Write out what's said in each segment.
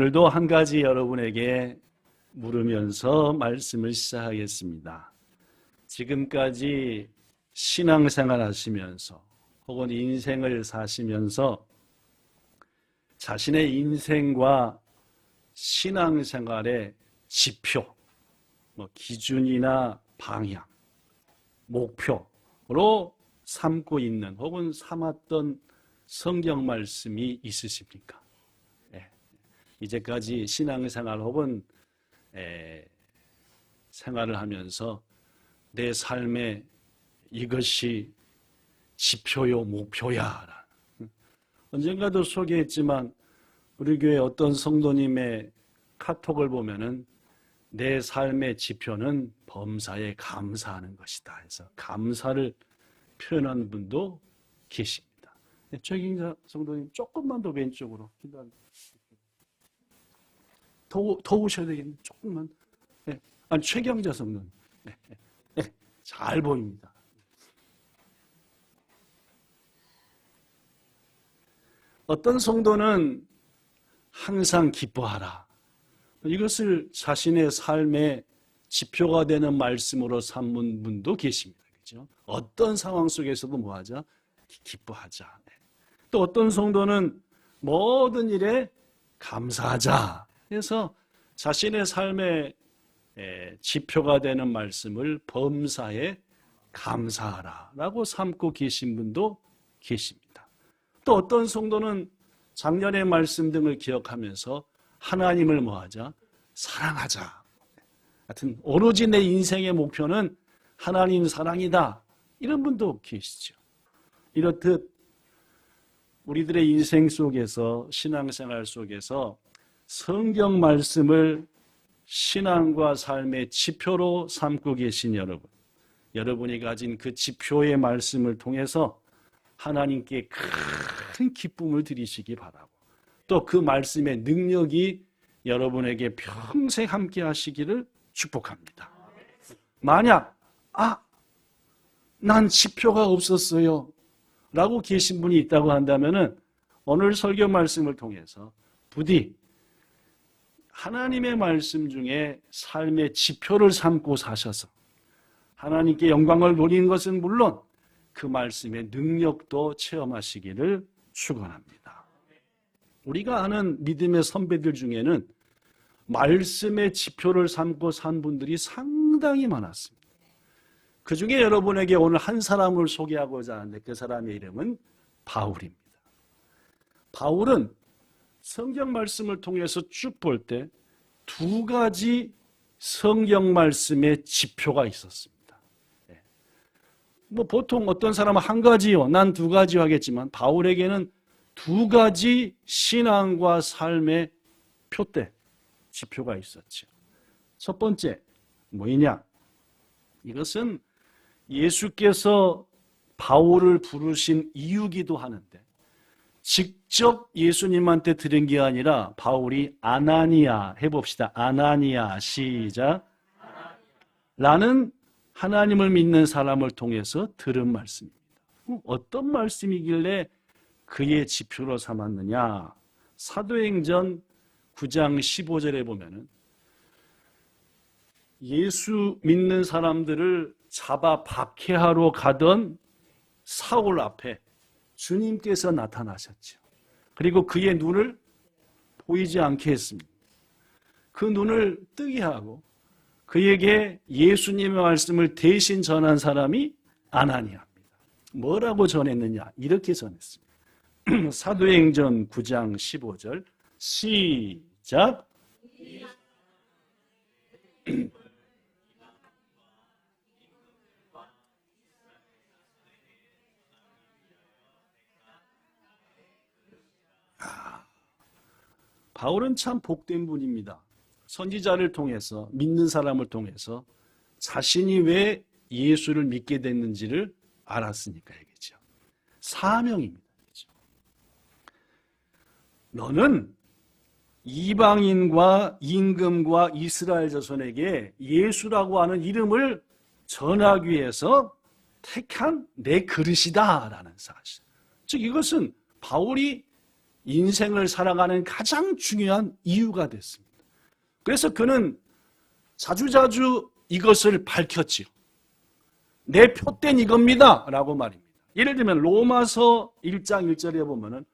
오늘도 한 가지 여러분에게 물으면서 말씀을 시작하겠습니다. 지금까지 신앙생활 하시면서 혹은 인생을 사시면서 자신의 인생과 신앙생활의 지표, 기준이나 방향, 목표로 삼고 있는 혹은 삼았던 성경 말씀이 있으십니까? 이제까지 신앙생활 혹은 생활을 하면서 내 삶에 이것이 지표요 목표야. 언젠가도 소개했지만 우리 교회 어떤 성도님의 카톡을 보면은 내 삶의 지표는 범사에 감사하는 것이다 해서 감사를 표현하는 분도 계십니다. 최경자 성도님 조금만 더 왼쪽으로 기도합니다. 더 오셔야 되겠네. 조금만. 아니, 최경자 성도님. 잘 보입니다. 어떤 성도는 항상 기뻐하라. 이것을 자신의 삶의 지표가 되는 말씀으로 삼는 분도 계십니다. 그렇죠? 어떤 상황 속에서도 뭐하자? 기뻐하자. 또 어떤 성도는 모든 일에 감사하자. 그래서 자신의 삶의 지표가 되는 말씀을 범사에 감사하라 라고 삼고 계신 분도 계십니다. 또 어떤 성도는 작년의 말씀 등을 기억하면서 하나님을 뭐하자? 사랑하자. 하여튼 오로지 내 인생의 목표는 하나님 사랑이다. 이런 분도 계시죠. 이렇듯 우리들의 인생 속에서 신앙생활 속에서 성경 말씀을 신앙과 삶의 지표로 삼고 계신 여러분, 여러분이 가진 그 지표의 말씀을 통해서 하나님께 큰 기쁨을 드리시기 바라고, 또 그 말씀의 능력이 여러분에게 평생 함께 하시기를 축복합니다. 만약 난 지표가 없었어요 라고 계신 분이 있다고 한다면 오늘 설교 말씀을 통해서 부디 하나님의 말씀 중에 삶의 지표를 삼고 사셔서 하나님께 영광을 돌리는 것은 물론 그 말씀의 능력도 체험하시기를 축원합니다. 우리가 아는 믿음의 선배들 중에는 말씀의 지표를 삼고 산 분들이 상당히 많았습니다. 그 중에 여러분에게 오늘 한 사람을 소개하고자 하는데 그 사람의 이름은 바울입니다. 바울은 성경 말씀을 통해서 쭉 볼 때 두 가지 성경 말씀의 지표가 있었습니다. 보통 어떤 사람은 한 가지요, 난 두 가지요 하겠지만 바울에게는 두 가지 신앙과 삶의 표대, 지표가 있었죠. 첫 번째, 뭐이냐? 이것은 예수께서 바울을 부르신 이유기도 하는데 직접 예수님한테 들은 게 아니라 바울이 아나니아 해봅시다. 아나니아 시작. 라는 하나님을 믿는 사람을 통해서 들은 말씀입니다. 어떤 말씀이길래 그의 지표로 삼았느냐? 사도행전 9장 15절에 보면은 예수 믿는 사람들을 잡아 박해하러 가던 사울 앞에 주님께서 나타나셨죠. 그리고 그의 눈을 보이지 않게 했습니다. 그 눈을 뜨게 하고 그에게 예수님의 말씀을 대신 전한 사람이 아나니아입니다. 뭐라고 전했느냐? 이렇게 전했습니다. 사도행전 9장 15절 시작. 바울은 참 복된 분입니다. 선지자를 통해서, 믿는 사람을 통해서 자신이 왜 예수를 믿게 됐는지를 알았으니까 얘기죠. 사명입니다. 그렇죠? 너는 이방인과 임금과 이스라엘 자손에게 예수라고 하는 이름을 전하기 위해서 택한 내 그릇이다라는 사실. 즉 이것은 바울이 인생을 살아가는 가장 중요한 이유가 됐습니다. 그래서 그는 자주자주 이것을 밝혔지요. 내 표대는 이겁니다 라고 말입니다. 예를 들면 로마서 1장 1절에 보면은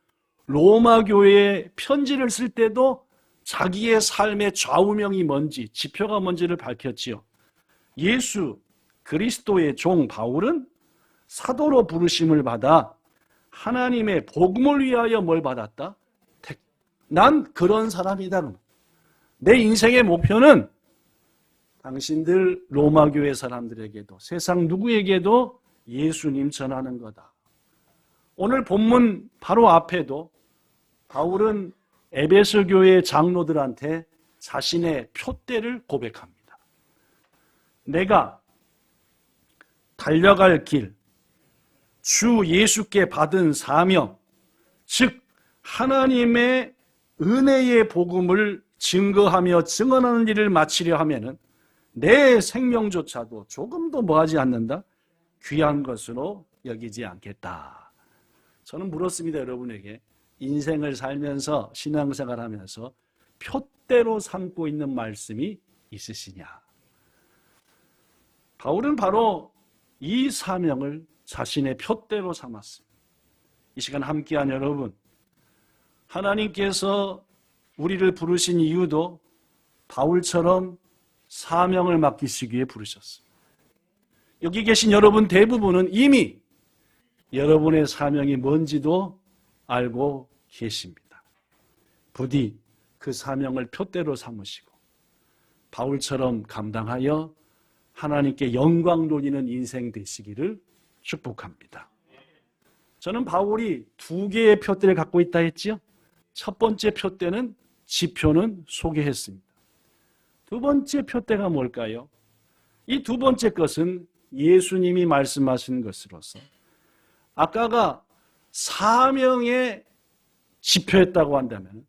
로마 교회에 편지를 쓸 때도 자기의 삶의 좌우명이 뭔지, 지표가 뭔지를 밝혔지요. 예수 그리스도의 종 바울은 사도로 부르심을 받아 하나님의 복음을 위하여 뭘 받았다? 난 그런 사람이다. 내 인생의 목표는 당신들 로마 교회 사람들에게도 세상 누구에게도 예수님 전하는 거다. 오늘 본문 바로 앞에도 바울은 에베소 교회 장로들한테 자신의 표대를 고백합니다. 내가 달려갈 길, 주 예수께 받은 사명, 즉 하나님의 은혜의 복음을 증거하며 증언하는 일을 마치려 하면은 내 생명조차도 조금도 뭐하지 않는다? 귀한 것으로 여기지 않겠다. 저는 물었습니다, 여러분에게. 인생을 살면서 신앙생활하면서 표대로 삼고 있는 말씀이 있으시냐? 바울은 바로 이 사명을 자신의 표대로 삼았습니다. 이 시간 함께한 여러분, 하나님께서 우리를 부르신 이유도 바울처럼 사명을 맡기시기 위해 부르셨습니다. 여기 계신 여러분 대부분은 이미 여러분의 사명이 뭔지도 알고 계십니다. 부디 그 사명을 표대로 삼으시고 바울처럼 감당하여 하나님께 영광 돌리는 인생 되시기를 축복합니다. 저는 바울이 두 개의 표대를 갖고 있다 했지요. 첫 번째 표대는 지표는 소개했습니다. 두 번째 표대가 뭘까요? 이 두 번째 것은 예수님이 말씀하신 것으로서 아까가 사명의 지표였다고 한다면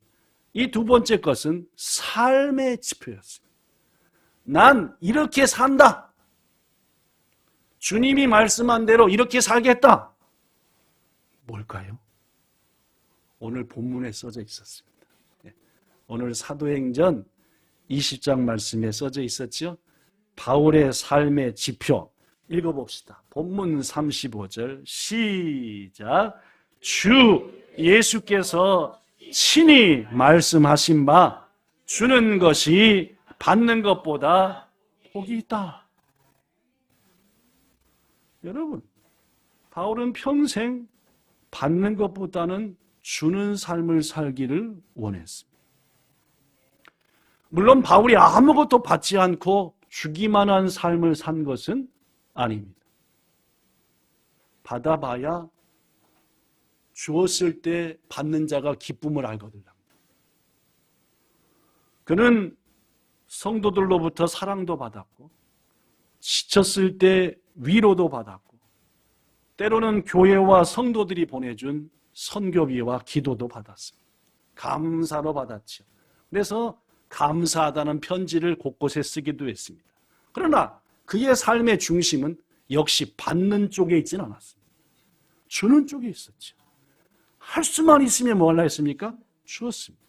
이 두 번째 것은 삶의 지표였습니다. 난 이렇게 산다. 주님이 말씀한 대로 이렇게 살겠다. 뭘까요? 오늘 본문에 써져 있었습니다. 오늘 사도행전 20장 말씀에 써져 있었죠. 바울의 삶의 지표 읽어봅시다. 본문 35절 시작. 주 예수께서 친히 말씀하신 바 주는 것이 받는 것보다 복이 있다. 여러분, 바울은 평생 받는 것보다는 주는 삶을 살기를 원했습니다. 물론 바울이 아무것도 받지 않고 주기만 한 삶을 산 것은 아닙니다. 받아봐야 주었을 때 받는 자가 기쁨을 알거든요. 그는 성도들로부터 사랑도 받았고 지쳤을 때 위로도 받았고 때로는 교회와 성도들이 보내준 선교비와 기도도 받았습니다. 감사로 받았죠. 그래서 감사하다는 편지를 곳곳에 쓰기도 했습니다. 그러나 그의 삶의 중심은 역시 받는 쪽에 있지는 않았습니다. 주는 쪽에 있었죠. 할 수만 있으면 뭐 하려 했습니까? 주었습니다.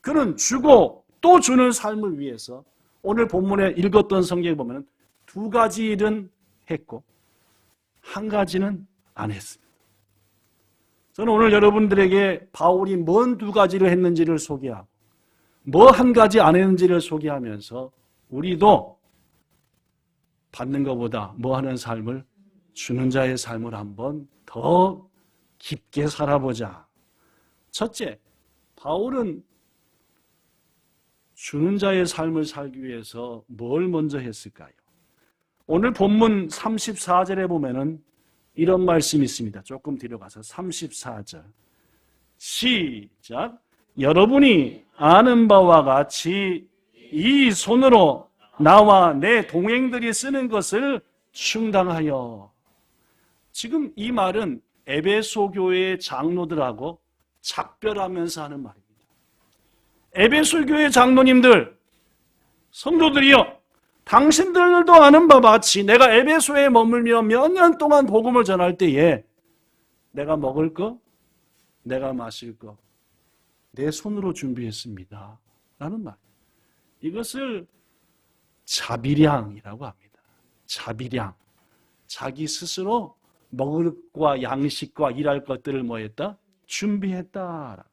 그는 주고 또 주는 삶을 위해서 오늘 본문에 읽었던 성경에 보면 두 가지 일은 했고 한 가지는 안 했습니다. 저는 오늘 여러분들에게 바울이 뭔 두 가지를 했는지를 소개하고 뭐 한 가지 안 했는지를 소개하면서 우리도 받는 것보다 뭐 하는 삶을 주는 자의 삶을 한번 더 깊게 살아보자. 첫째, 바울은 주는 자의 삶을 살기 위해서 뭘 먼저 했을까요? 오늘 본문 34절에 보면은 이런 말씀이 있습니다. 조금 뒤로 가서 34절 시작. 여러분이 아는 바와 같이 이 손으로 나와 내 동행들이 쓰는 것을 충당하여. 지금 이 말은 에베소 교회의 장로들하고 작별하면서 하는 말입니다. 에베소 교회 장로님들, 성도들이여, 당신들도 아는 바와 같이 내가 에베소에 머물며 몇 년 동안 복음을 전할 때에 내가 먹을 거, 내가 마실 거, 내 손으로 준비했습니다. 라는 말. 이것을 자비량이라고 합니다. 자비량. 자기 스스로 먹을 것과 양식과 일할 것들을 뭐 했다? 준비했다.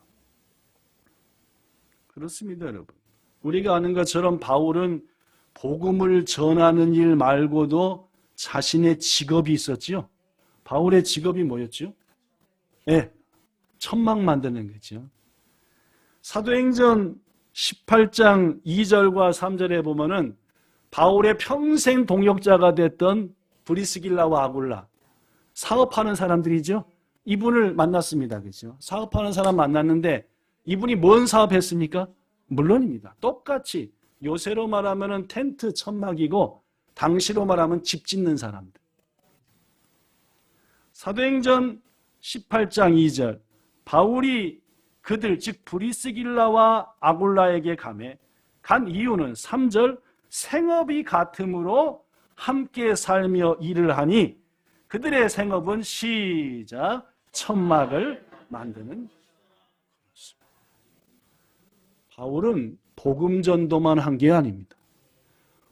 그렇습니다, 여러분. 우리가 아는 것처럼 바울은 복음을 전하는 일 말고도 자신의 직업이 있었죠. 바울의 직업이 뭐였죠? 네, 천막 만드는 거죠. 사도행전 18장 2절과 3절에 보면은 바울의 평생 동역자가 됐던 브리스길라와 아굴라, 사업하는 사람들이죠. 이분을 만났습니다. 그죠? 사업하는 사람 만났는데 이분이 뭔 사업했습니까? 물론입니다. 똑같이 요새로 말하면 텐트 천막이고 당시로 말하면 집 짓는 사람들. 사도행전 18장 2절 바울이 그들 즉 브리스길라와 아굴라에게 간 이유는 3절 생업이 같으므로 함께 살며 일을 하니 그들의 생업은 시작 천막을 만드는. 바울은 복음 전도만 한 게 아닙니다.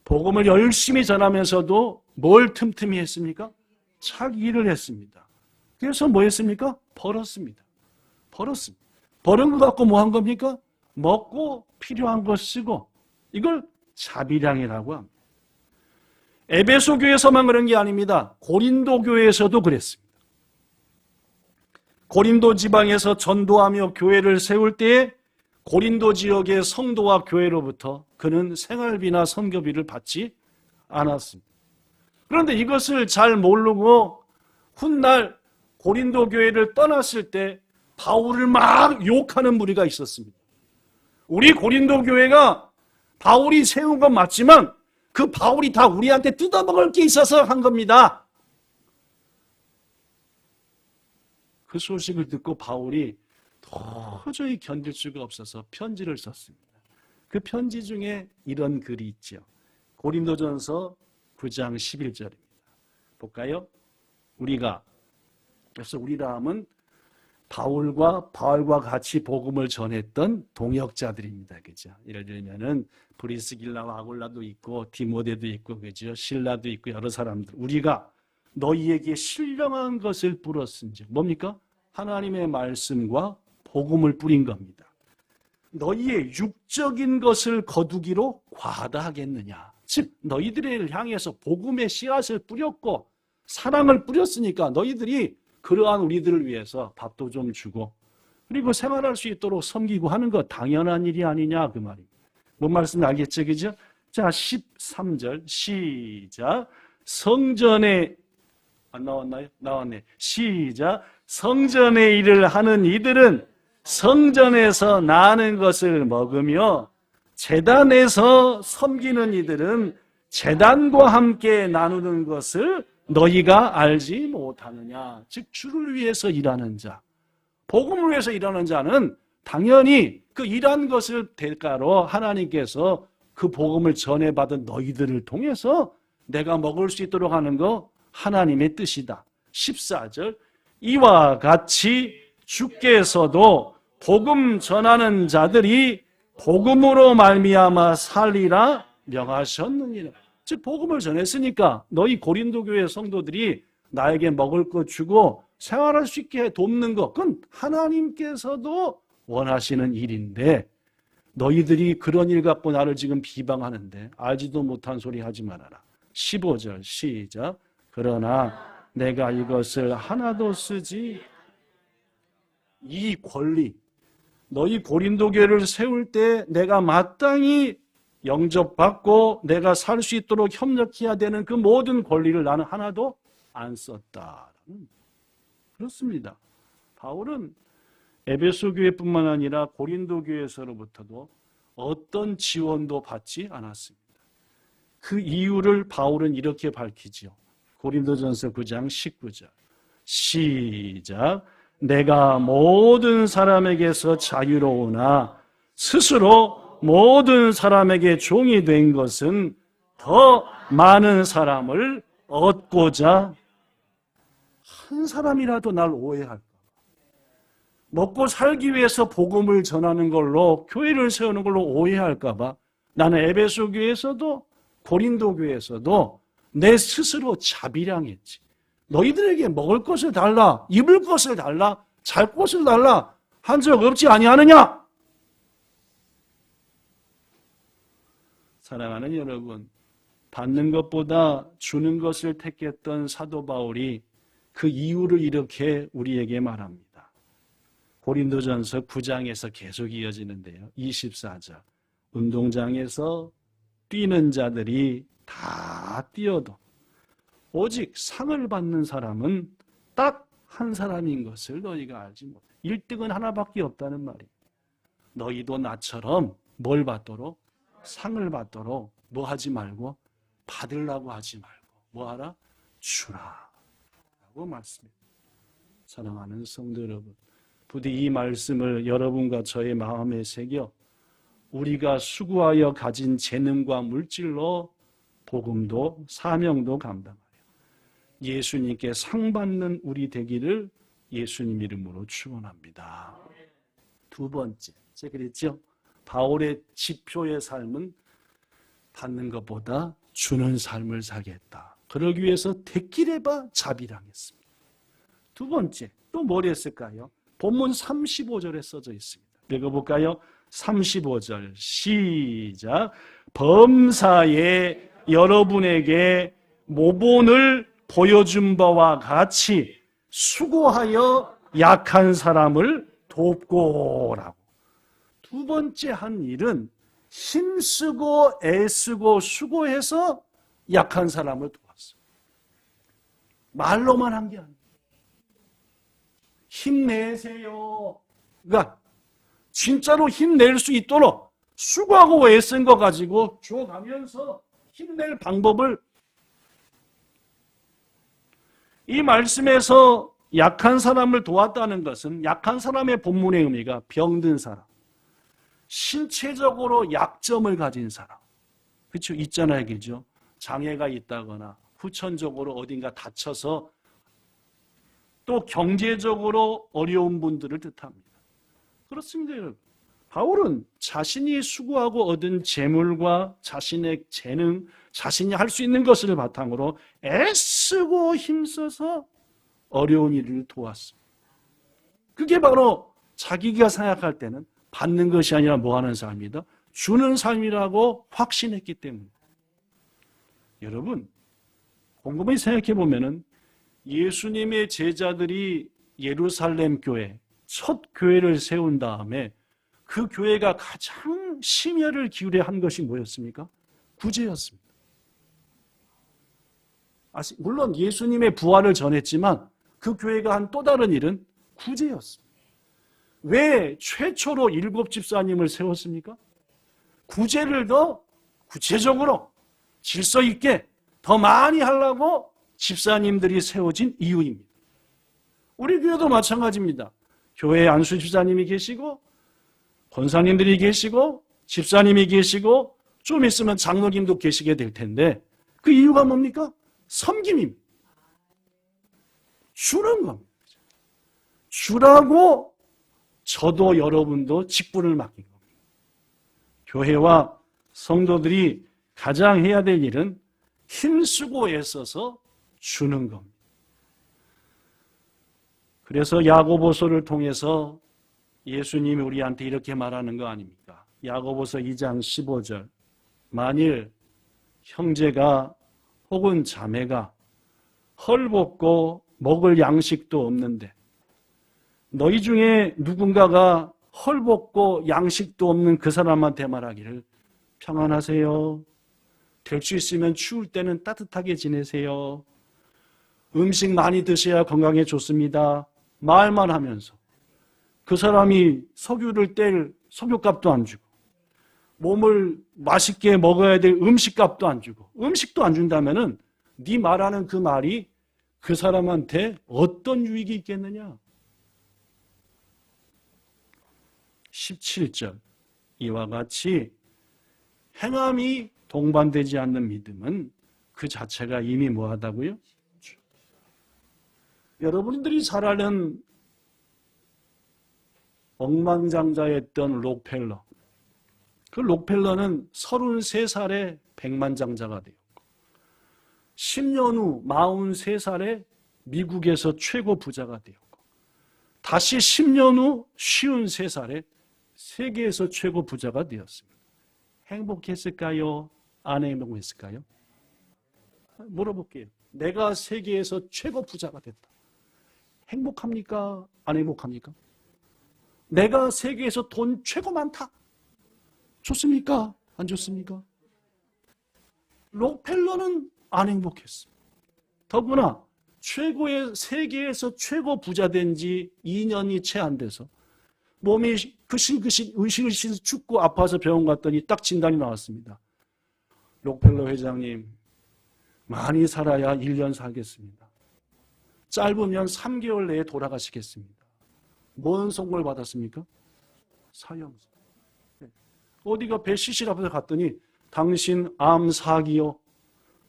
복음을 열심히 전하면서도 뭘 틈틈이 했습니까? 자기 일을 했습니다. 그래서 뭐 했습니까? 벌었습니다. 버는 거 갖고 뭐 한 겁니까? 먹고 필요한 거 쓰고. 이걸 자비량이라고 합니다. 에베소 교회에서만 그런 게 아닙니다. 고린도 교회에서도 그랬습니다. 고린도 지방에서 전도하며 교회를 세울 때에 고린도 지역의 성도와 교회로부터 그는 생활비나 선교비를 받지 않았습니다. 그런데 이것을 잘 모르고 훗날 고린도 교회를 떠났을 때 바울을 막 욕하는 무리가 있었습니다. 우리 고린도 교회가 바울이 세운 건 맞지만 그 바울이 다 우리한테 뜯어먹을 게 있어서 한 겁니다. 그 소식을 듣고 바울이 도저히 견딜 수가 없어서 편지를 썼습니다. 그 편지 중에 이런 글이 있죠. 고린도전서 9장 11절입니다. 볼까요? 그래서 우리라 함은 바울과 같이 복음을 전했던 동역자들입니다. 그죠? 예를 들면은 브리스길라와 아굴라도 있고 디모데도 있고 그죠? 실라도 있고 여러 사람들. 우리가 너희에게 신령한 것을 뿌렸은즉 뭡니까? 하나님의 말씀과 복음을 뿌린 겁니다. 너희의 육적인 것을 거두기로 과다하겠느냐? 즉 너희들을 향해서 복음의 씨앗을 뿌렸고 사랑을 뿌렸으니까 너희들이 그러한 우리들을 위해서 밥도 좀 주고 그리고 생활할 수 있도록 섬기고 하는 것 당연한 일이 아니냐 그 말입니다. 뭔 말씀 알겠죠? 그죠? 자 13절 시작 성전에 안 나왔나요? 나왔네. 시작 성전의 일을 하는 이들은 성전에서 나는 것을 먹으며 제단에서 섬기는 이들은 제단과 함께 나누는 것을 너희가 알지 못하느냐. 즉 주를 위해서 일하는 자, 복음을 위해서 일하는 자는 당연히 그 일한 것을 대가로 하나님께서 그 복음을 전해받은 너희들을 통해서 내가 먹을 수 있도록 하는 거 하나님의 뜻이다. 14절 이와 같이 주께서도 복음 전하는 자들이 복음으로 말미암아 살리라 명하셨느니라. 즉 복음을 전했으니까 너희 고린도 교회 성도들이 나에게 먹을 것 주고 생활할 수 있게 돕는 것 그건 하나님께서도 원하시는 일인데 너희들이 그런 일 갖고 나를 지금 비방하는데 알지도 못한 소리 하지 말아라. 15절 시작 그러나 내가 이것을 하나도 쓰지 이 권리 너희 고린도 교회를 세울 때 내가 마땅히 영접받고 내가 살 수 있도록 협력해야 되는 그 모든 권리를 나는 하나도 안 썼다. 그렇습니다. 바울은 에베소 교회뿐만 아니라 고린도 교회에서로부터도 어떤 지원도 받지 않았습니다. 그 이유를 바울은 이렇게 밝히지요. 고린도전서 9장 19절 시작 내가 모든 사람에게서 자유로우나 스스로 모든 사람에게 종이 된 것은 더 많은 사람을 얻고자 한 사람이라도 날 오해할까 먹고 살기 위해서 복음을 전하는 걸로, 교회를 세우는 걸로 오해할까 봐 나는 에베소 교회에서도 고린도 교회에서도 내 스스로 자비량했지. 너희들에게 먹을 것을 달라, 입을 것을 달라, 잘 것을 달라 한 적 없지 아니하느냐? 사랑하는 여러분, 받는 것보다 주는 것을 택했던 사도 바울이 그 이유를 이렇게 우리에게 말합니다. 고린도전서 9장에서 계속 이어지는데요. 24절. 운동장에서 뛰는 자들이 다 뛰어도 오직 상을 받는 사람은 딱 한 사람인 것을 너희가 알지 못해. 1등은 하나밖에 없다는 말이에요. 너희도 나처럼 뭘 받도록? 상을 받도록 뭐 하지 말고, 받으려고 하지 말고 뭐 하라? 주라 라고 말씀합니다. 사랑하는 성도 여러분, 부디 이 말씀을 여러분과 저의 마음에 새겨 우리가 수고하여 가진 재능과 물질로 복음도 사명도 감당하여 예수님께 상 받는 우리 되기를 예수님 이름으로 축원합니다. 두 번째, 제가 그랬죠? 바울의 지표의 삶은 받는 것보다 주는 삶을 살겠다. 그러기 위해서 대끼레바 자비랑했습니다. 두 번째, 또 뭘 했을까요? 본문 35절에 써져 있습니다. 읽어볼까요? 35절 시작. 범사에 여러분에게 모본을 보여준 바와 같이 수고하여 약한 사람을 돕고라고. 두 번째 한 일은 힘쓰고 애쓰고 수고해서 약한 사람을 도왔어요. 말로만 한 게 아니에요. 힘내세요. 그러니까 진짜로 힘낼 수 있도록 수고하고 애쓴 거 가지고 줘가면서 힘낼 방법을, 이 말씀에서 약한 사람을 도왔다는 것은 약한 사람의 본문의 의미가 병든 사람, 신체적으로 약점을 가진 사람, 그렇죠? 있잖아요, 그죠? 장애가 있다거나 후천적으로 어딘가 다쳐서 또 경제적으로 어려운 분들을 뜻합니다. 그렇습니다, 여러분. 바울은 자신이 수고하고 얻은 재물과 자신의 재능, 자신이 할 수 있는 것을 바탕으로 애쓰고 힘써서 어려운 일을 도왔습니다. 그게 바로 자기가 생각할 때는 받는 것이 아니라 뭐 하는 삶이다? 주는 삶이라고 확신했기 때문에. 여러분, 곰곰이 생각해 보면은 예수님의 제자들이 예루살렘 교회, 첫 교회를 세운 다음에 그 교회가 가장 심혈을 기울여 한 것이 뭐였습니까? 구제였습니다. 물론 예수님의 부활을 전했지만 그 교회가 한 또 다른 일은 구제였습니다. 왜 최초로 7 집사님을 세웠습니까? 구제를 더 구체적으로 질서 있게 더 많이 하려고 집사님들이 세워진 이유입니다. 우리 교회도 마찬가지입니다. 교회에 안수 집사님이 계시고 권사님들이 계시고 집사님이 계시고 좀 있으면 장로님도 계시게 될 텐데 그 이유가 뭡니까? 섬김입니다. 주는 겁니다. 주라고 저도 여러분도 직분을 맡긴 겁니다. 교회와 성도들이 가장 해야 될 일은 힘쓰고 애써서 주는 겁니다. 그래서 야고보서를 통해서 예수님이 우리한테 이렇게 말하는 거 아닙니까? 야고보서 2장 15절. 만일 형제가 혹은 자매가 헐벗고 먹을 양식도 없는데 너희 중에 누군가가 헐벗고 양식도 없는 그 사람한테 말하기를 평안하세요. 될 수 있으면 추울 때는 따뜻하게 지내세요. 음식 많이 드셔야 건강에 좋습니다. 말만 하면서 그 사람이 석유를 뗄 석유값도 안 주고 몸을 맛있게 먹어야 될 음식값도 안 주고 음식도 안 준다면은 네 말하는 그 말이 그 사람한테 어떤 유익이 있겠느냐? 17절 이와 같이 행함이 동반되지 않는 믿음은 그 자체가 이미 뭐하다고요? 여러분들이 잘 아는 억만장자였던 록펠러. 그 록펠러는 33살에 백만장자가 되었고 10년 후 43살에 미국에서 최고 부자가 되었고 다시 10년 후 53살에 세계에서 최고 부자가 되었습니다. 행복했을까요? 안 행복했을까요? 물어볼게요. 내가 세계에서 최고 부자가 됐다. 행복합니까? 안 행복합니까? 내가 세계에서 돈 최고 많다. 좋습니까? 안 좋습니까? 록펠러는 안 행복했습니다. 더구나 세계에서 최고 부자 된 지 2년이 채 안 돼서 몸이 으실으실 죽고 아파서 병원 갔더니 딱 진단이 나왔습니다. 록펠러 회장님, 많이 살아야 1년 살겠습니다. 짧으면 3개월 내에 돌아가시겠습니다. 뭔 선고를 받았습니까? 사형선. 어디가 배 시실 앞에서 갔더니 당신 암 사기요.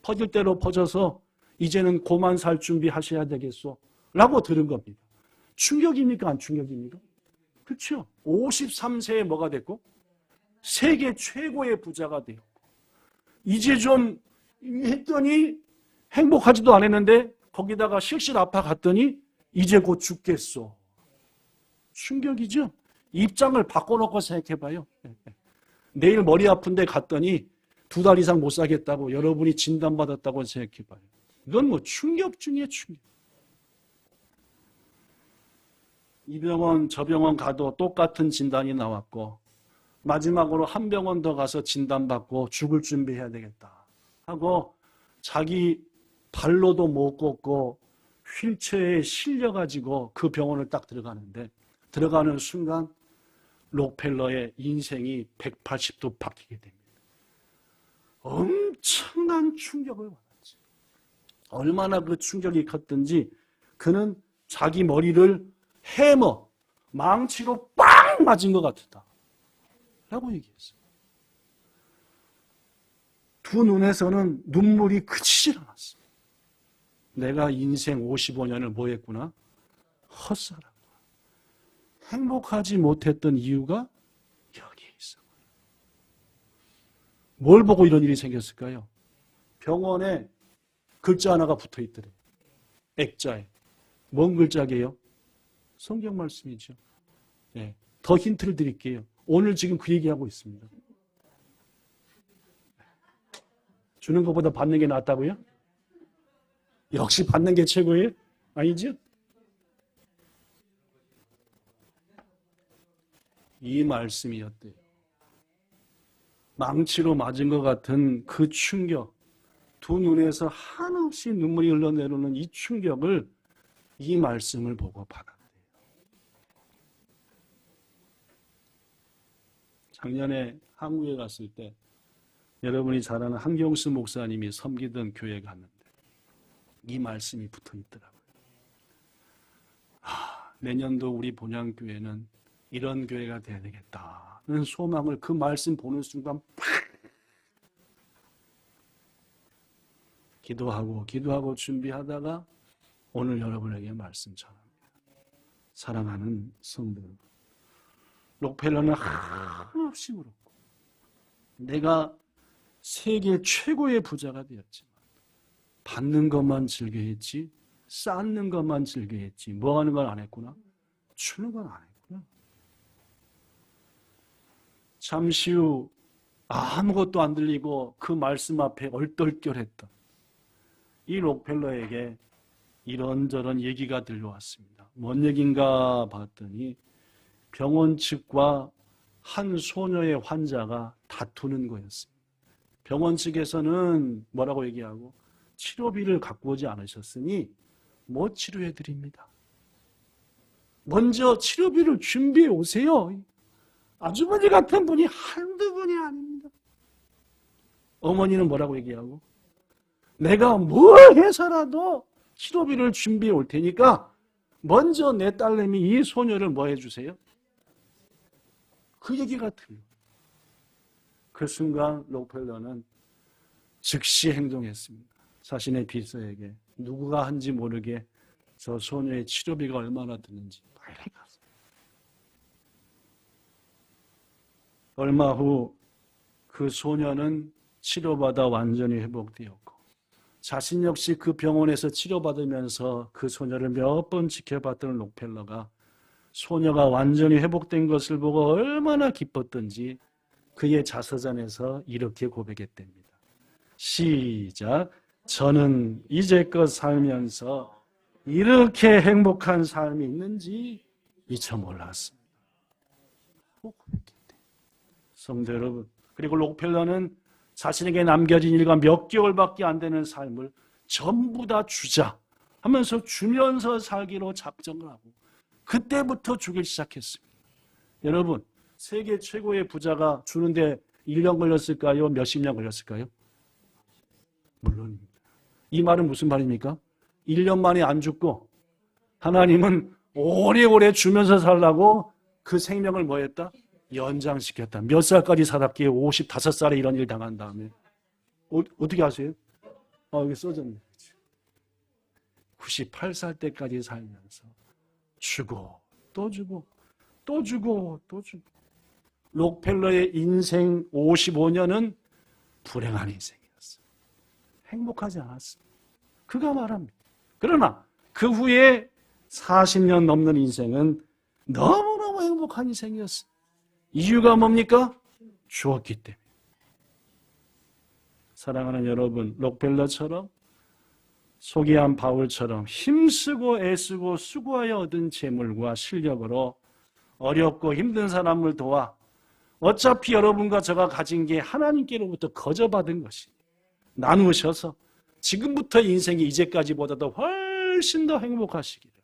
퍼질 대로 퍼져서 이제는 고만 살 준비하셔야 되겠소. 라고 들은 겁니다. 충격입니까? 안 충격입니까? 그렇죠. 53세에 뭐가 됐고 세계 최고의 부자가 되었고 이제 좀 했더니 행복하지도 않았는데 거기다가 실실 아파 갔더니 이제 곧 죽겠소. 충격이죠. 입장을 바꿔놓고 생각해봐요. 내일 머리 아픈데 갔더니 2달 이상 못 사겠다고 여러분이 진단받았다고 생각해봐요. 이건 뭐 충격 중에 충격. 이 병원 저 병원 가도 똑같은 진단이 나왔고 마지막으로 한 병원 더 가서 진단받고 죽을 준비해야 되겠다 하고 자기 발로도 못 걷고 휠체어에 실려가지고 그 병원을 딱 들어가는데 들어가는 순간 록펠러의 인생이 180도 바뀌게 됩니다. 엄청난 충격을 받았지. 얼마나 그 충격이 컸든지 그는 자기 머리를 해머, 망치로 빵 맞은 것 같다 라고 얘기했어요. 두 눈에서는 눈물이 그치질 않았습니다. 내가 인생 55년을 뭐 했구나? 헛살았구나. 행복하지 못했던 이유가 여기에 있어. 뭘 보고 이런 일이 생겼을까요? 병원에 글자 하나가 붙어 있더래. 액자에. 뭔 글자게요? 성경 말씀이죠. 네. 더 힌트를 드릴게요. 오늘 지금 그 얘기하고 있습니다. 주는 것보다 받는 게 낫다고요? 역시 받는 게 최고예요? 아니죠? 이 말씀이었대요. 망치로 맞은 것 같은 그 충격, 두 눈에서 한없이 눈물이 흘러내리는 이 충격을 이 말씀을 보고 받았대요. 작년에 한국에 갔을 때 여러분이 잘 아는 한경수 목사님이 섬기던 교회 갔는데 이 말씀이 붙어 있더라고요. 내년도 우리 본향교회는 이런 교회가 돼야 되겠다는 소망을 그 말씀 보는 순간 팍 기도하고 준비하다가 오늘 여러분에게 말씀 전합니다. 사랑하는 성도 여러분, 록펠러는 한없이 울었고 내가 세계 최고의 부자가 되었지만 받는 것만 즐겨했지 쌓는 것만 즐겨했지 뭐 하는 건 안 했구나. 주는 건 안 했구나. 잠시 후 아무것도 안 들리고 그 말씀 앞에 얼떨결했던 이 록펠러에게 이런저런 얘기가 들려왔습니다. 뭔 얘기인가 봤더니 병원 측과 한 소녀의 환자가 다투는 거였습니다. 병원 측에서는 뭐라고 얘기하고 치료비를 갖고 오지 않으셨으니 못 치료해 드립니다. 먼저 치료비를 준비해 오세요. 아주머니 같은 분이 한두 분이 아닙니다. 어머니는 뭐라고 얘기하고 내가 뭘 해서라도 치료비를 준비해 올 테니까 먼저 내 딸내미 이 소녀를 뭐 해주세요? 그 얘기가 들려요. 그 순간 록펠러는 즉시 행동했습니다. 자신의 비서에게 누구가 한지 모르게 저 소녀의 치료비가 얼마나 드는지 빨리 가서 얼마 후 그 소녀는 치료받아 완전히 회복되었고 자신 역시 그 병원에서 치료받으면서 그 소녀를 몇 번 지켜봤던 록펠러가 소녀가 완전히 회복된 것을 보고 얼마나 기뻤던지 그의 자서전에서 이렇게 고백했답니다. 시작. 저는 이제껏 살면서 이렇게 행복한 삶이 있는지 미처 몰랐습니다. 성도 여러분, 그리고 록펠러는 자신에게 남겨진 일과 몇 개월밖에 안 되는 삶을 전부 다 주자 하면서 주면서 살기로 작정을 하고 그때부터 주기 시작했습니다. 여러분, 세계 최고의 부자가 주는데 1년 걸렸을까요? 몇십 년 걸렸을까요? 물론입니다. 이 말은 무슨 말입니까? 1년 만에 안 죽고 하나님은 오래오래 주면서 살라고 그 생명을 뭐 했다? 연장시켰다. 몇 살까지 살았기에 55살에 이런 일 당한 다음에 어떻게 아세요? 여기 써졌네. 98살 때까지 살면서 주고 또 주고 또 주고 또 주고. 록펠러의 인생 55년은 불행한 인생이었어요. 행복하지 않았습니다. 그가 말합니다. 그러나 그 후에 40년 넘는 인생은 너무너무 행복한 인생이었어요. 이유가 뭡니까? 주었기 때문에. 사랑하는 여러분, 록펠러처럼 소개한 바울처럼 힘쓰고 애쓰고 수고하여 얻은 재물과 실력으로 어렵고 힘든 사람을 도와 어차피 여러분과 저가 가진 게 하나님께로부터 거저받은 것이 나누셔서 지금부터 인생이 이제까지보다도 훨씬 더 행복하시기를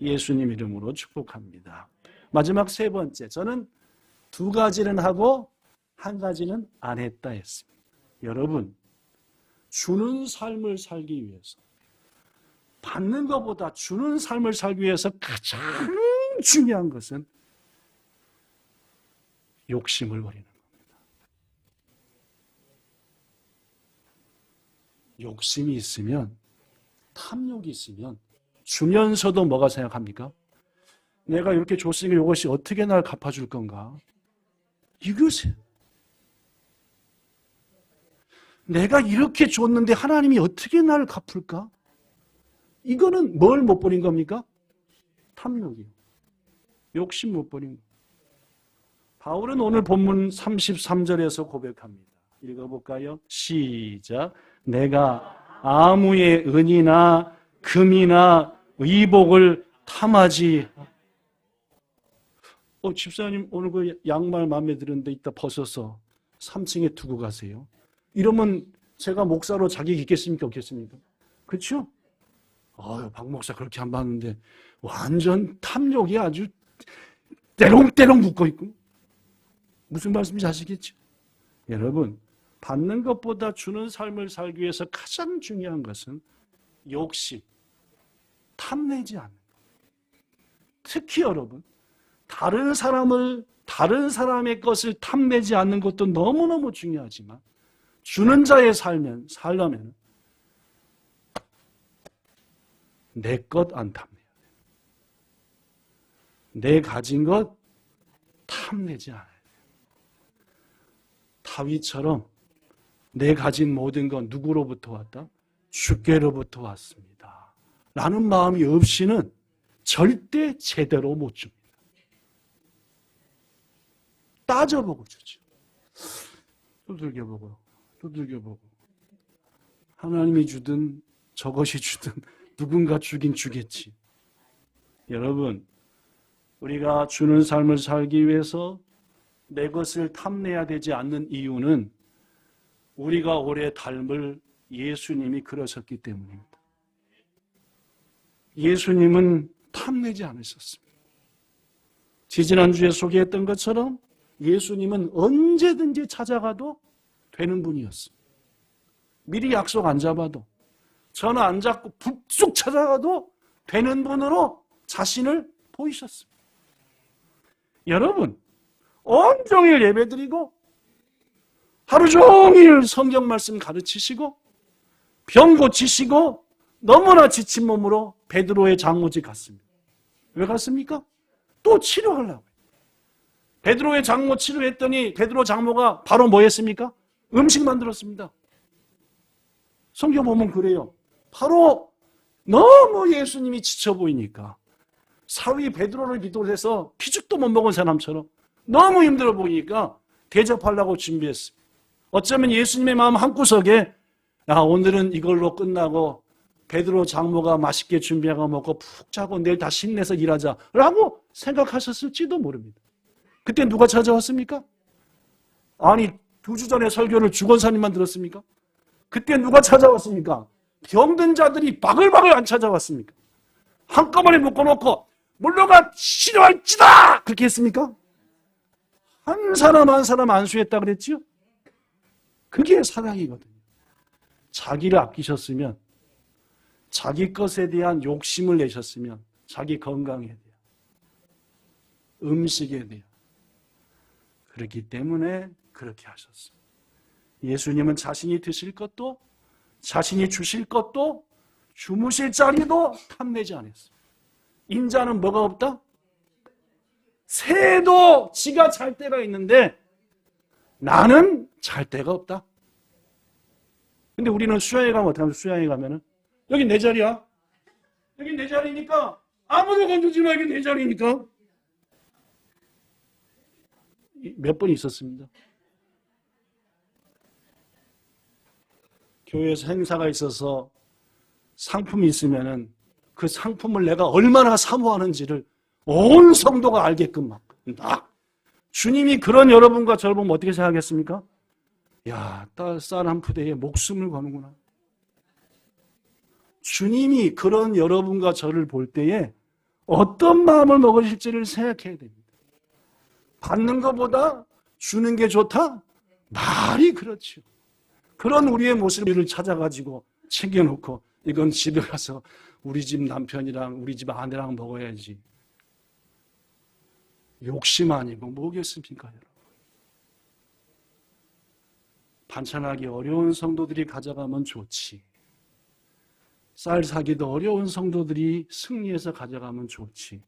예수님 이름으로 축복합니다. 마지막 세 번째, 저는 2가지는 하고 1가지는 안 했다 했습니다. 여러분, 주는 삶을 살기 위해서 받는 것보다 주는 삶을 살기 위해서 가장 중요한 것은 욕심을 버리는 겁니다. 욕심이 있으면, 탐욕이 있으면 주면서도 뭐가 생각합니까? 내가 이렇게 줬으니까 이것이 어떻게 날 갚아줄 건가? 이것이 내가 이렇게 줬는데 하나님이 어떻게 나를 갚을까? 이거는 뭘 못 버린 겁니까? 탐욕이요. 욕심 못 버린 거. 바울은 오늘 본문 33절에서 고백합니다. 읽어볼까요? 시작. 내가 아무의 은이나 금이나 의복을 탐하지. 집사님 오늘 그 양말 마음에 드는데 이따 벗어서 3층에 두고 가세요. 이러면 제가 목사로 자격 있겠습니까? 없겠습니까? 그렇죠? 박 목사 그렇게 안 봤는데 완전 탐욕이 아주 때롱때롱 붙고 있고. 무슨 말씀인지 아시겠죠? 여러분, 받는 것보다 주는 삶을 살기 위해서 가장 중요한 것은 욕심, 탐내지 않는 것. 특히 여러분, 다른 사람의 것을 탐내지 않는 것도 너무너무 중요하지만 주는 자의 살려면 내 것 안 탐내야 돼요. 내 가진 것 탐내지 않아야 돼요. 다윗처럼 내 가진 모든 건 누구로부터 왔다? 주께로부터 왔습니다. 라는 마음이 없이는 절대 제대로 못 줍니다. 따져보고 주죠. 두들겨보고 하나님이 주든 저것이 주든 누군가 주긴 주겠지. 여러분, 우리가 주는 삶을 살기 위해서 내 것을 탐내야 되지 않는 이유는 우리가 오래 닮을 예수님이 그러셨기 때문입니다. 예수님은 탐내지 않으셨습니다. 지지난주에 소개했던 것처럼 예수님은 언제든지 찾아가도 되는 분이었습니다. 미리 약속 안 잡아도, 전화 안 잡고 불쑥 찾아가도 되는 분으로 자신을 보이셨습니다. 여러분, 온종일 예배드리고 하루 종일 성경 말씀 가르치시고 병 고치시고 너무나 지친 몸으로 베드로의 장모집 갔습니다. 왜 갔습니까? 또 치료하려고. 베드로의 장모 치료했더니 베드로 장모가 바로 뭐 했습니까? 음식 만들었습니다. 성경 보면 그래요. 바로 너무 예수님이 지쳐 보이니까 사위 베드로를 기도해서 피죽도 못 먹은 사람처럼 너무 힘들어 보이니까 대접하려고 준비했습니다. 어쩌면 예수님의 마음 한구석에 오늘은 이걸로 끝나고 베드로 장모가 맛있게 준비하고 먹고 푹 자고 내일 다시 힘내서 일하자라고 생각하셨을지도 모릅니다. 그때 누가 찾아왔습니까? 아니 2주 전에 설교를 주권사님만 들었습니까? 그때 누가 찾아왔습니까? 병든 자들이 바글바글 안 찾아왔습니까? 한꺼번에 묶어놓고 물러가 치료할지다! 그렇게 했습니까? 한 사람 한 사람 안수했다 그랬지요? 그게 사랑이거든요. 자기를 아끼셨으면, 자기 것에 대한 욕심을 내셨으면 자기 건강에 대한, 음식에 대한, 그렇기 때문에 그렇게 하셨습니다. 예수님은 자신이 드실 것도 자신이 주실 것도 주무실 자리도 탐내지 않았어요. 인자는 뭐가 없다? 새도 지가 잘 때가 있는데 나는 잘 데가 없다. 근데 우리는 수양회 가면 어떻게 하면 수양회 가면은 여기 내 자리야. 여기 내 자리니까 아무도 건드리지 마. 여기 내 자리니까. 몇 번 있었습니다. 교회에서 행사가 있어서 상품이 있으면은 그 상품을 내가 얼마나 사모하는지를 온 성도가 알게끔 막 주님이 그런 여러분과 저를 보면 어떻게 생각하겠습니까? 야, 쌀 한 푸대에 목숨을 거는구나. 주님이 그런 여러분과 저를 볼 때에 어떤 마음을 먹으실지를 생각해야 됩니다. 받는 것보다 주는 게 좋다? 말이 그렇죠. 그런 우리의 모습을 찾아가지고 챙겨놓고 이건 집에 가서 우리 집 남편이랑 우리 집 아내랑 먹어야지. 욕심 아니고 뭐겠습니까, 여러분? 반찬하기 어려운 성도들이 가져가면 좋지. 쌀 사기도 어려운 성도들이 승리해서 가져가면 좋지.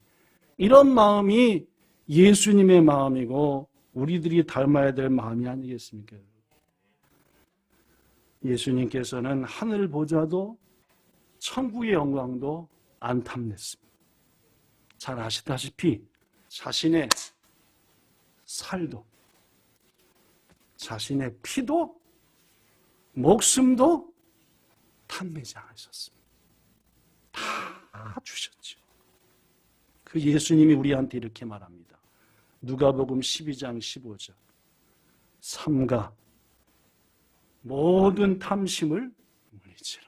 이런 마음이 예수님의 마음이고 우리들이 닮아야 될 마음이 아니겠습니까? 예수님께서는 하늘 보좌도 천국의 영광도 안 탐냈습니다. 잘 아시다시피 자신의 살도 자신의 피도 목숨도 탐내지 않으셨습니다. 다 주셨죠. 그 예수님이 우리한테 이렇게 말합니다. 누가복음 12장 15절 삼가 모든 탐심을 물리치라.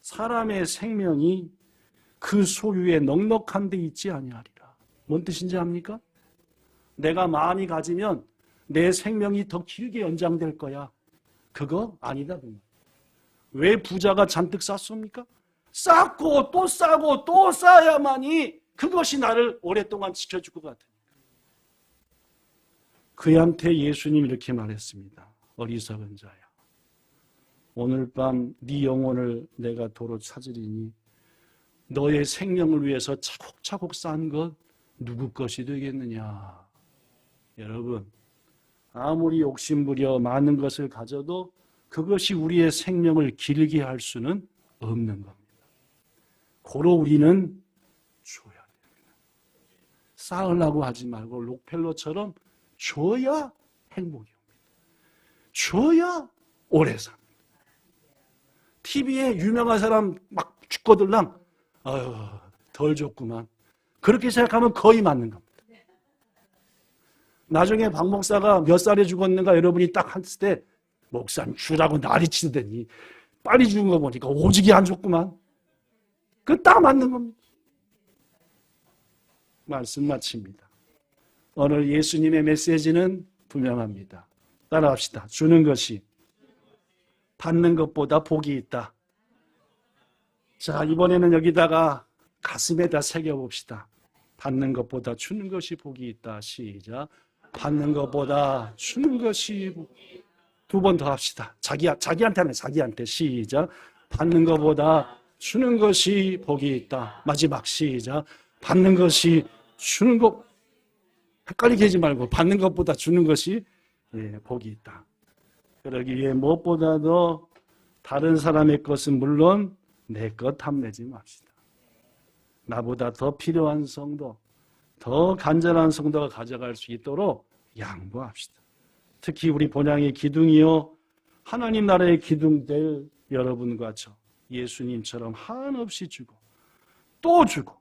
사람의 생명이 그 소유에 넉넉한 데 있지 아니하리라. 뭔 뜻인지 압니까? 내가 많이 가지면 내 생명이 더 길게 연장될 거야. 그거 아니다. 왜 부자가 잔뜩 쌌습니까? 쌓고 또 싸고 또 쌓아야만이 그것이 나를 오랫동안 지켜줄 것 같으니까. 그한테 예수님이 이렇게 말했습니다. 어리석은 자야. 오늘 밤 네 영혼을 내가 도로 찾으리니 너의 생명을 위해서 차곡차곡 쌓은 것 누구 것이 되겠느냐. 여러분, 아무리 욕심부려 많은 것을 가져도 그것이 우리의 생명을 길게 할 수는 없는 겁니다. 고로 우리는 줘야 됩니다. 쌓으려고 하지 말고 록펠러처럼 줘야 행복이 옵니다. 줘야 오래 삽니다. TV에 유명한 사람 막 죽거들랑 덜 줬구만. 그렇게 생각하면 거의 맞는 겁니다. 나중에 박 목사가 몇 살에 죽었는가 여러분이 딱 했을 때 목사님 주라고 난리치더니 빨리 죽은 거 보니까 오지게 안 줬구만. 그 딱 맞는 겁니다. 말씀 마칩니다. 오늘 예수님의 메시지는 분명합니다. 따라합시다. 주는 것이 받는 것보다 복이 있다. 자, 이번에는 여기다가 가슴에다 새겨봅시다. 받는 것보다 주는 것이 복이 있다. 시작. 받는 것보다 주는 것이 두 번 더 합시다. 자기한테 하면 자기한테 시작. 받는 것보다 주는 것이 복이 있다. 마지막 시작. 받는 것이 주는 것. 헷갈리게 하지 말고 받는 것보다 주는 것이 복이 있다. 그러기 위해 무엇보다도 다른 사람의 것은 물론 내 것 탐내지 맙시다. 나보다 더 필요한 성도, 더 간절한 성도가 가져갈 수 있도록 양보합시다. 특히 우리 본향의 기둥이요, 하나님 나라의 기둥 될 여러분과 저 예수님처럼 한없이 주고 또 주고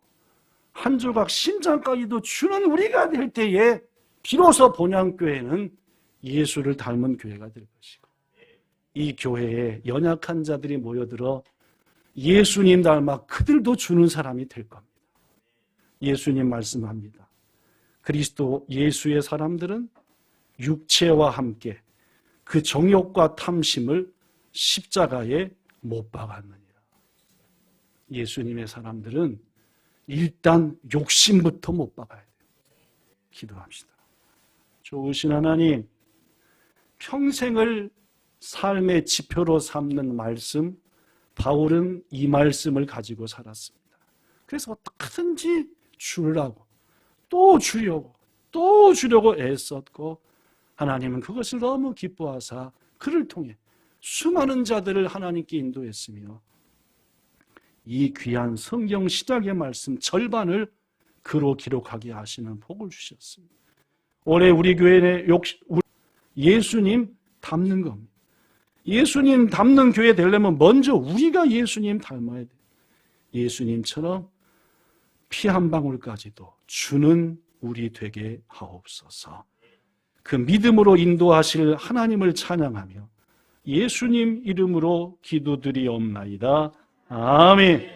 한 조각 심장까지도 주는 우리가 될 때에 비로소 본향교회는 예수를 닮은 교회가 될 것이고, 이 교회에 연약한 자들이 모여들어 예수님 닮아 그들도 주는 사람이 될 겁니다. 예수님 말씀합니다. 그리스도 예수의 사람들은 육체와 함께 그 정욕과 탐심을 십자가에 못 박았느니라. 예수님의 사람들은 일단 욕심부터 못 박아야 돼요. 기도합시다. 좋으신 하나님, 평생을 삶의 지표로 삼는 말씀, 바울은 이 말씀을 가지고 살았습니다. 그래서 어떻게든지 주려고, 또 주려고, 또 주려고 애썼고, 하나님은 그것을 너무 기뻐하사 그를 통해 수많은 자들을 하나님께 인도했으며, 이 귀한 성경 시작의 말씀 절반을 그로 기록하게 하시는 복을 주셨습니다. 올해 우리 교회의 예수님 닮는 겁니다. 예수님 닮는 교회 되려면 먼저 우리가 예수님 닮아야 돼요. 예수님처럼 피 한 방울까지도 주는 우리 되게 하옵소서. 그 믿음으로 인도하실 하나님을 찬양하며 예수님 이름으로 기도드리옵나이다. 아멘.